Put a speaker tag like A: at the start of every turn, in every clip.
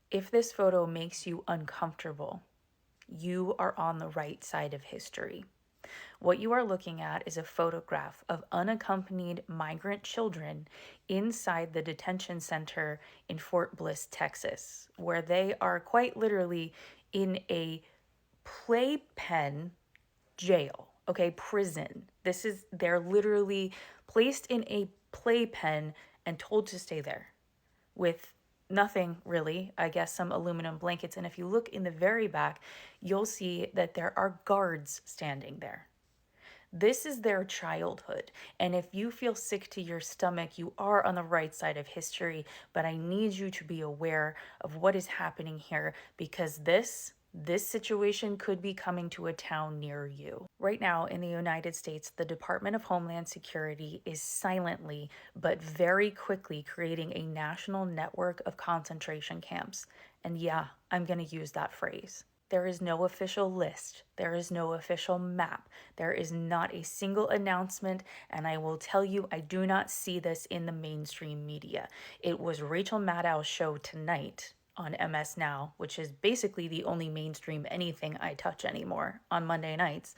A: If this photo makes you uncomfortable, you are on the right side of history. What you are looking at is a photograph of unaccompanied migrant children inside the detention center in Fort Bliss, Texas, where they are quite literally in a playpen jail, okay, prison. They're literally placed in a playpen and told to stay there with nothing really, I guess some aluminum blankets. And if you look in the very back, you'll see that there are guards standing there. This is their childhood. And if you feel sick to your stomach, you are on the right side of history. But I need you to be aware of what is happening here because this situation could be coming to a town near you. Right now in the United States, the Department of Homeland Security is silently but very quickly creating a national network of concentration camps. And yeah, I'm going to use that phrase. There is no official list. There is no official map. There is not a single announcement. And I will tell you, I do not see this in the mainstream media. It was Rachel Maddow's show tonight on MS Now, which is basically the only mainstream anything I touch anymore on Monday nights,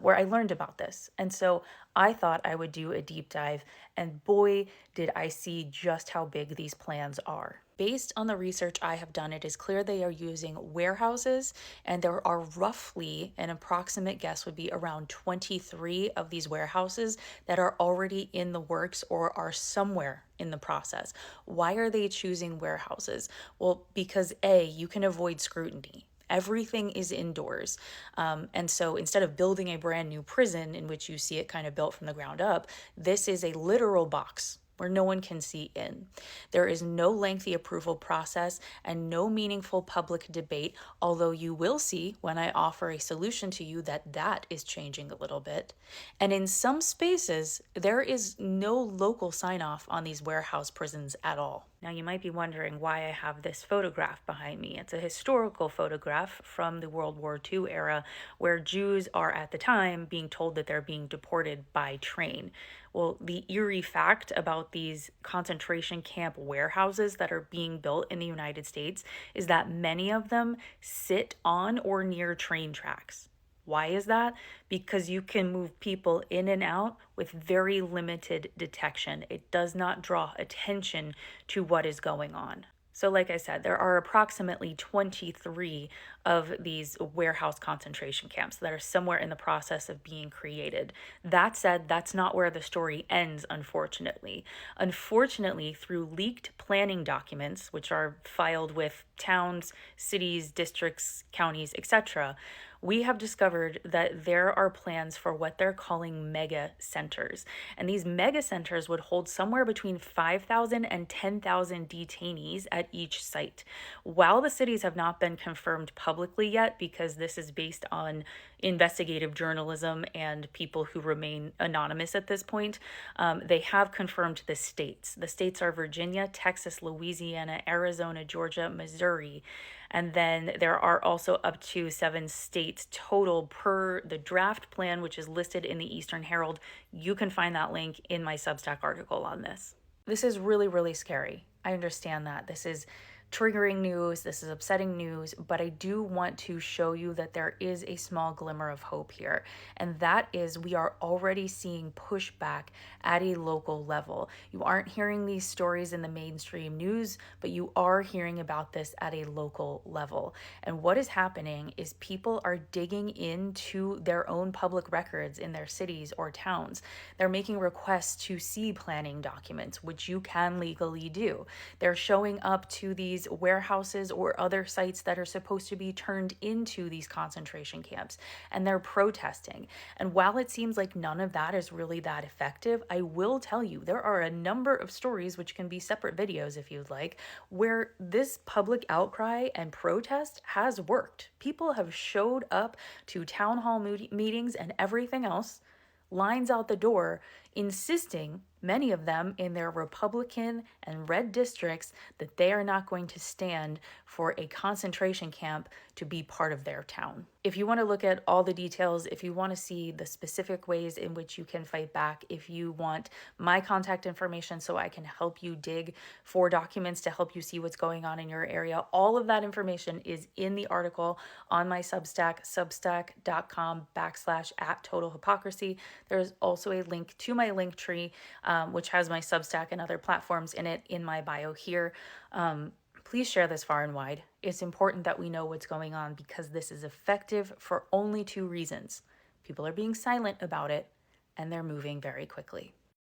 A: where I learned about this. And so I thought I would do a deep dive, and boy, did I see just how big these plans are. Based on the research I have done, it is clear they are using warehouses, and there are roughly, an approximate guess would be around 23 of these warehouses that are already in the works or are somewhere in the process. Why are they choosing warehouses? Well, because A, you can avoid scrutiny. Everything is indoors. And so instead of building a brand new prison in which you see it kind of built from the ground up, this is a literal box where no one can see in. There is no lengthy approval process and no meaningful public debate, although you will see when I offer a solution to you that is changing a little bit. And in some spaces, there is no local sign-off on these warehouse prisons at all. Now, you might be wondering why I have this photograph behind me. It's a historical photograph from the World War II era where Jews are at the time being told that they're being deported by train. Well, the eerie fact about these concentration camp warehouses that are being built in the United States is that many of them sit on or near train tracks. Why is that? Because you can move people in and out with very limited detection. It does not draw attention to what is going on. So like I said, there are approximately 23 of these warehouse concentration camps that are somewhere in the process of being created. That said, that's not where the story ends, unfortunately. Unfortunately, through leaked planning documents, which are filed with towns, cities, districts, counties, etc., we have discovered that there are plans for what they're calling mega centers. And these mega centers would hold somewhere between 5,000 and 10,000 detainees at each site. While the cities have not been confirmed publicly yet, because this is based on investigative journalism and people who remain anonymous at this point, they have confirmed the states. The states are Virginia, Texas, Louisiana, Arizona, Georgia, Missouri. And then there are also up to 7 states total per the draft plan, which is listed in the Eastern Herald. You can find that link in my Substack article on this. This is really, really scary. I understand that. This is triggering news, this is upsetting news, but I do want to show you that there is a small glimmer of hope here. And that is we are already seeing pushback at a local level. You aren't hearing these stories in the mainstream news, but you are hearing about this at a local level. And what is happening is people are digging into their own public records in their cities or towns. They're making requests to see planning documents, which you can legally do. They're showing up to these warehouses or other sites that are supposed to be turned into these concentration camps, and they're protesting. And while it seems like none of that is really that effective, I will tell you there are a number of stories, which can be separate videos if you'd like, where this public outcry and protest has worked. People have showed up to town hall meetings and everything else, lines out the door insisting, many of them in their Republican and red districts, that they are not going to stand for a concentration camp to be part of their town. If you want to look at all the details, if you want to see the specific ways in which you can fight back, if you want my contact information so I can help you dig for documents to help you see what's going on in your area, all of that information is in the article on my Substack, substack.com/@totalhypocrisy. There's also a link to my link tree, which has my Substack and other platforms in it in my bio here. Please share this far and wide. It's important that we know what's going on because this is effective for only two reasons. People are being silent about it, and they're moving very quickly.